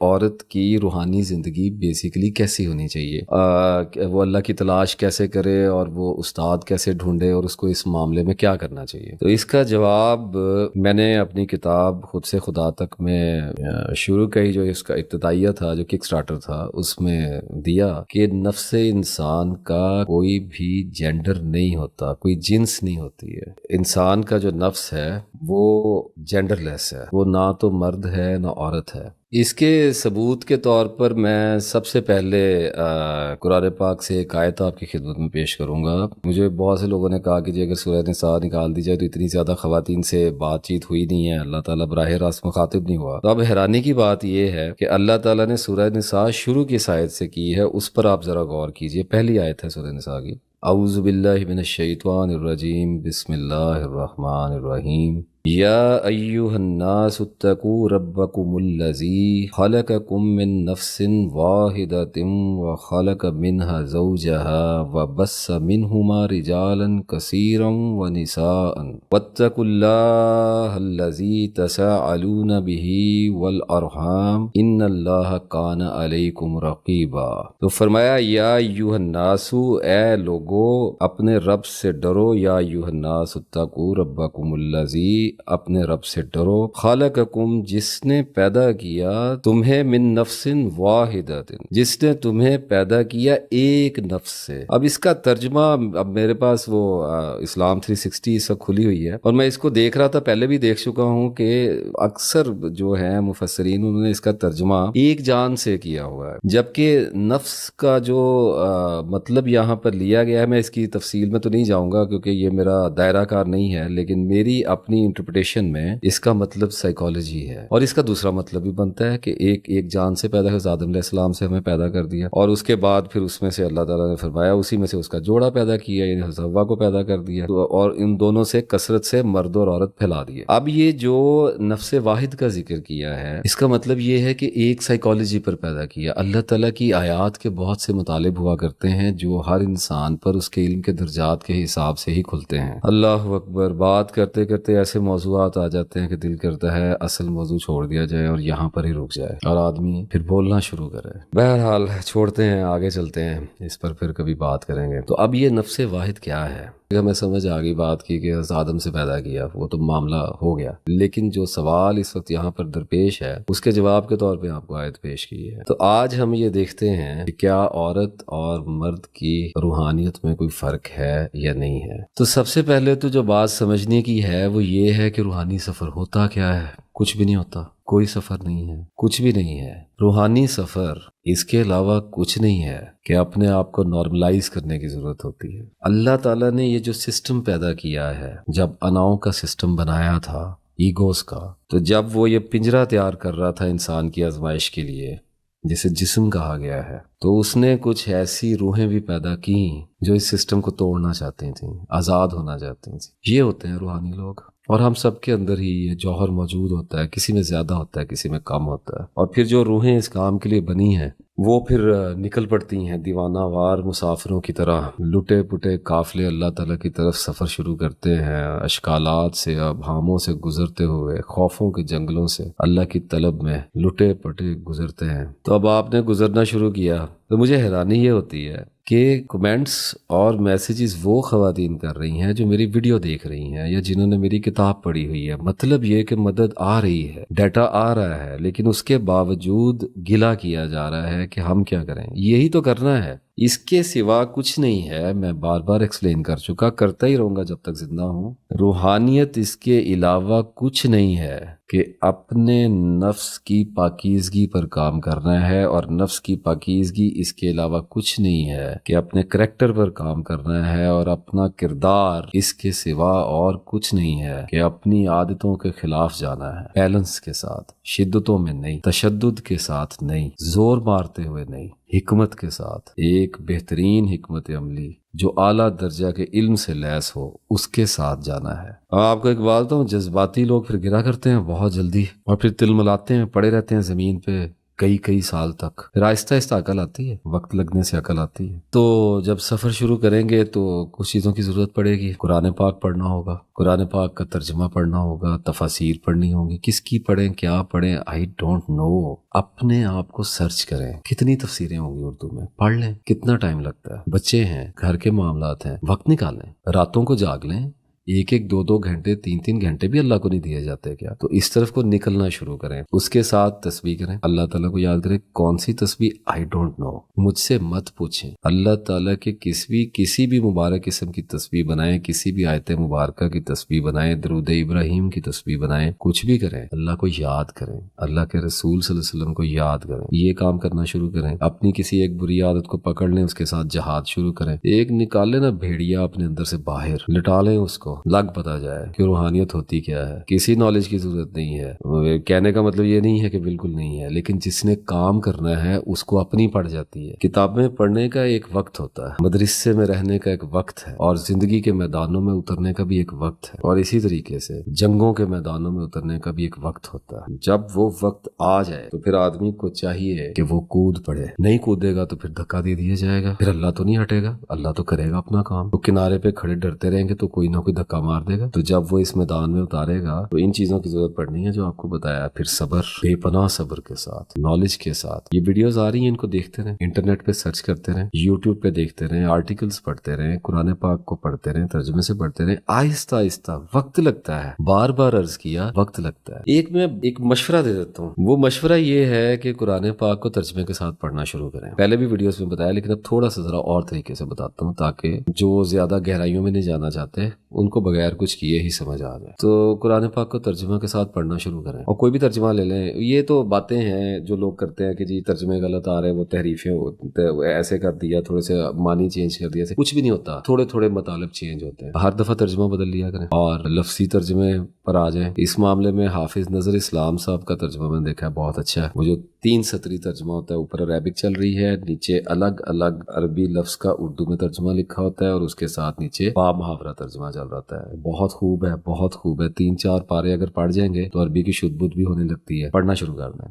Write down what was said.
عورت کی روحانی زندگی بیسیکلی کیسی ہونی چاہیے، وہ اللہ کی تلاش کیسے کرے اور وہ استاد کیسے ڈھونڈے اور اس کو اس معاملے میں کیا کرنا چاہیے. تو اس کا جواب میں نے اپنی کتاب خود سے خدا تک میں شروع کا ہی جو اس کا ابتدائیہ تھا، جو کک سٹارٹر تھا، اس میں دیا کہ نفس انسان کا کوئی بھی جینڈر نہیں ہوتا، کوئی جنس نہیں ہوتی ہے. انسان کا جو نفس ہے وہ جینڈر لیس ہے، وہ نہ تو مرد ہے نہ عورت ہے. اس کے ثبوت کے طور پر میں سب سے پہلے قرآن پاک سے ایک آیت آپ کی خدمت میں پیش کروں گا. مجھے بہت سے لوگوں نے کہا کہ جی اگر سورہ نساء نکال دی جائے تو اتنی زیادہ خواتین سے بات چیت ہوئی نہیں ہے، اللہ تعالیٰ براہ راست مخاطب نہیں ہوا. تو اب حیرانی کی بات یہ ہے کہ اللہ تعالیٰ نے سورہ نساء شروع کی آیت سے کی ہے، اس پر آپ ذرا غور کیجئے. پہلی آیت ہے سورہ نساء کی، اعوذ باللہ من الشیطان الرجیم، بسم اللہ الرحمن الرحیم. یا ایہا الناس اتقوا ربکم الذی خلقکم من نفس واحدۃ وخلق منها زوجها وبث منہما رجالا کثیرا ونساء واتقوا اللہ الذی تساءلون بہ والارحام ان اللہ کان علیکم رقیبا. تو فرمایا یا ایہا الناس، اے لوگو اپنے رب سے ڈرو. یا ایہا الناس اتقوا ربکم الذی، اپنے رب سے ڈرو. خالقکم، جس نے پیدا کیا تمہیں، من نفس واحدۃ، جس نے تمہیں پیدا کیا ایک نفس سے. اب اس کا ترجمہ، اب میرے پاس وہ اسلام 360 سب کھلی ہوئی ہے اور میں اس کو دیکھ رہا تھا، پہلے بھی دیکھ چکا ہوں کہ اکثر جو ہیں مفسرین انہوں نے اس کا ترجمہ ایک جان سے کیا ہوا ہے، جبکہ نفس کا جو مطلب یہاں پر لیا گیا ہے، میں اس کی تفصیل میں تو نہیں جاؤں گا کیونکہ یہ میرا دائرہ کار نہیں ہے، لیکن میری اپنی انٹرپریٹیشن میں اس کا مطلب سائیکالوجی ہے. اور اس کا دوسرا مطلب بھی بنتا ہے کہ ایک جان سے پیدا ہے، آدم علیہ السلام سے ہمیں پیدا کر دیا، اور اس کے بعد پھر اس میں سے اللہ تعالیٰ نے فرمایا اسی میں سے اس کا جوڑا پیدا کیا، یعنی حضرت حوا کو پیدا کر دیا، اور ان دونوں سے کثرت سے مرد اور عورت پھیلا دیے. اب یہ جو نفس واحد کا ذکر کیا ہے، اس کا مطلب یہ ہے کہ ایک سائیکالوجی پر پیدا کیا. اللہ تعالیٰ کی آیات کے بہت سے مطالب ہوا کرتے ہیں جو ہر انسان پر اس کے علم کے درجات کے حساب سے ہی کھلتے ہیں. اللہ اکبر. بات کرتے کرتے ایسے موضوعات آ جاتے ہیں کہ دل کرتا ہے اصل موضوع چھوڑ دیا جائے اور یہاں پر ہی رک جائے اور آدمی پھر بولنا شروع کرے. بہرحال چھوڑتے ہیں، آگے چلتے ہیں، اس پر پھر کبھی بات کریں گے. تو اب یہ نفس واحد کیا ہے؟ ہمیں سمجھ آ گئی بات کی کہ آدم سے پیدا کیا، وہ تو معاملہ ہو گیا، لیکن جو سوال اس وقت یہاں پر درپیش ہے اس کے جواب کے طور پہ آپ کو آیت پیش کی ہے. تو آج ہم یہ دیکھتے ہیں کہ کیا عورت اور مرد کی روحانیت میں کوئی فرق ہے یا نہیں ہے. تو سب سے پہلے تو جو بات سمجھنے کی ہے وہ یہ ہے کہ روحانی سفر ہوتا کیا ہے. کچھ بھی نہیں ہوتا، کوئی سفر نہیں ہے، کچھ بھی نہیں ہے. روحانی سفر اس کے علاوہ کچھ نہیں ہے کہ اپنے آپ کو نارملائز کرنے کی ضرورت ہوتی ہے. اللہ تعالیٰ نے یہ جو سسٹم پیدا کیا ہے، جب اناؤں کا سسٹم بنایا تھا، ایگوز کا، تو جب وہ یہ پنجرہ تیار کر رہا تھا انسان کی آزمائش کے لیے جسے جسم کہا گیا ہے، تو اس نے کچھ ایسی روحیں بھی پیدا کی جو اس سسٹم کو توڑنا چاہتی تھیں، آزاد ہونا چاہتی تھیں. یہ ہوتے ہیں روحانی لوگ. اور ہم سب کے اندر ہی یہ جوہر موجود ہوتا ہے، کسی میں زیادہ ہوتا ہے، کسی میں کم ہوتا ہے. اور پھر جو روحیں اس کام کے لیے بنی ہیں وہ پھر نکل پڑتی ہیں دیوانہ وار مسافروں کی طرح. لٹے پٹے قافلے اللہ تعالیٰ کی طرف سفر شروع کرتے ہیں، اشکالات سے، ابہاموں سے گزرتے ہوئے، خوفوں کے جنگلوں سے اللہ کی طلب میں لٹے پٹے گزرتے ہیں. تو اب آپ نے گزرنا شروع کیا تو مجھے حیرانی یہ ہوتی ہے کہ کمنٹس اور میسیجز وہ خواتین کر رہی ہیں جو میری ویڈیو دیکھ رہی ہیں یا جنہوں نے میری کتاب پڑھی ہوئی ہے. مطلب یہ کہ مدد آ رہی ہے، ڈیٹا آ رہا ہے، لیکن اس کے باوجود گلہ کیا جا رہا ہے کہ ہم کیا کریں. یہی تو کرنا ہے، اس کے سوا کچھ نہیں ہے. میں بار بار ایکسپلین کر چکا، کرتا ہی رہوں گا جب تک زندہ ہوں. روحانیت اس کے علاوہ کچھ نہیں ہے کہ اپنے نفس کی پاکیزگی پر کام کرنا ہے، اور نفس کی پاکیزگی اس کے علاوہ کچھ نہیں ہے کہ اپنے کریکٹر پر کام کرنا ہے، اور اپنا کردار اس کے سوا اور کچھ نہیں ہے کہ اپنی عادتوں کے خلاف جانا ہے. بیلنس کے ساتھ، شدتوں میں نہیں، تشدد کے ساتھ نہیں، زور مارتے ہوئے نہیں، حکمت کے ساتھ، ایک بہترین حکمت عملی جو اعلیٰ درجہ کے علم سے لیس ہو، اس کے ساتھ جانا ہے. آپ کو ایک بات ہوں، جذباتی لوگ پھر گرا کرتے ہیں بہت جلدی، اور پھر تل ملاتے ہیں، پڑے رہتے ہیں زمین پہ کئی کئی سال تک، پھر آہستہ آہستہ عقل آتی ہے، وقت لگنے سے عقل آتی ہے۔ تو جب سفر شروع کریں گے تو کچھ چیزوں کی ضرورت پڑے گی، قرآن پاک پڑھنا ہوگا، قرآن پاک کا ترجمہ پڑھنا ہوگا، تفاسیر پڑھنی ہوگی، کس کی پڑھیں کیا پڑھیں آئی ڈونٹ نو، اپنے آپ کو سرچ کریں، کتنی تفسیریں ہوں گی اردو میں، پڑھ لیں، کتنا ٹائم لگتا ہے، بچے ہیں، گھر کے معاملات ہیں، وقت نکالیں، راتوں کو جاگ لیں، ایک ایک دو دو گھنٹے تین تین گھنٹے بھی اللہ کو نہیں دیے جاتے کیا؟ تو اس طرف کو نکلنا شروع کریں، اس کے ساتھ تسبیح کریں، اللہ تعالیٰ کو یاد کریں۔ کون سی تسبیح؟ آئی ڈونٹ نو، مجھ سے مت پوچھیں، اللہ تعالیٰ کے کسی بھی مبارک قسم کی تسبیح بنائیں، کسی بھی آیت مبارکہ کی تسبیح بنائیں، درود ابراہیم کی تسبیح بنائیں، کچھ بھی کریں، اللہ کو یاد کریں، اللہ کے رسول صلی اللہ علیہ وسلم کو یاد کریں، یہ کام کرنا شروع کریں۔ اپنی کسی ایک بری عادت کو پکڑ لیں، اس کے ساتھ جہاد شروع کریں، ایک نکال لیں نا بھیڑیا اپنے اندر سے باہر، لٹا لیں اس کو، لگ پتا جائے کہ روحانیت ہوتی کیا ہے۔ کسی نالج کی ضرورت نہیں ہے، کہنے کا مطلب یہ نہیں ہے کہ بالکل نہیں ہے، لیکن جس نے کام کرنا ہے اس کو اپنی پڑ جاتی ہے۔ کتابیں پڑھنے کا ایک وقت ہوتا ہے، مدرسے میں رہنے کا ایک وقت ہے، اور زندگی کے میدانوں میں اترنے کا بھی ایک وقت ہے، اور اسی طریقے سے جنگوں کے میدانوں میں اترنے کا بھی ایک وقت ہوتا ہے۔ جب وہ وقت آ جائے تو پھر آدمی کو چاہیے کہ وہ کود پڑے، نہیں کودے گا تو پھر دھکا دے دیا جائے گا، پھر اللہ تو نہیں ہٹے گا، اللہ تو کرے گا اپنا کام۔ تو کنارے پہ کھڑے ڈرتے رہیں گے تو کوئی نہ کوئی دھکا مار دے گا، تو جب وہ اس میدان میں اتارے گا تو ان چیزوں کی ضرورت پڑنی ہے جو آپ کو بتایا۔ پھر صبر، بے پناہ صبر کے ساتھ، نالج کے ساتھ۔ یہ ویڈیوز آ رہی ہیں، ان کو دیکھتے رہیں، انٹرنیٹ پہ سرچ کرتے رہیں، یوٹیوب پہ دیکھتے رہیں، آرٹیکلز پڑھتے رہیں، قرآن پاک کو پڑھتے رہیں، ترجمے سے پڑھتے رہیں، آہستہ آہستہ۔ وقت لگتا ہے، بار بار عرض کیا، وقت لگتا ہے۔ میں ایک مشورہ دے دیتا ہوں، وہ مشورہ یہ ہے کہ قرآن پاک کو ترجمے کے ساتھ پڑھنا شروع کریں۔ پہلے بھی ویڈیوز میں بتایا، لیکن اب تھوڑا سا ذرا اور طریقے سے بتاتا ہوں تاکہ جو زیادہ گہرائیوں میں نہیں جانا چاہتے ان کو بغیر کچھ کیے ہی سمجھ آ جائے۔ تو قرآن پاک کو ترجمہ کے ساتھ پڑھنا شروع کریں، اور کوئی بھی ترجمہ لے لیں۔ یہ تو باتیں ہیں جو لوگ کرتے ہیں کہ جی ترجمے غلط آ رہے ہیں، وہ تحریفیں ایسے کر دیا، تھوڑے سے معنی چینج کر دیا، کچھ بھی نہیں ہوتا، تھوڑے تھوڑے مطالب چینج ہوتے ہیں، ہر دفعہ ترجمہ بدل لیا کریں اور لفظی ترجمے پر آ جائیں۔ اس معاملے میں حافظ نظر اسلام صاحب کا ترجمہ میں نے دیکھا ہے، بہت اچھا ہے۔ وہ جو 3 سطری ترجمہ ہوتا ہے، اوپر عربک چل رہی ہے، نیچے الگ الگ عربی لفظ کا اردو میں ترجمہ لکھا ہوتا ہے، اور اس کے ساتھ نیچے با محاورہ ترجمہ چل رہا ہے۔ بہت خوب ہے، بہت خوب ہے۔ 3-4 پارے اگر پڑھ جائیں گے تو عربی کی شد بدھ بھی ہونے لگتی ہے۔ پڑھنا شروع کر دیں۔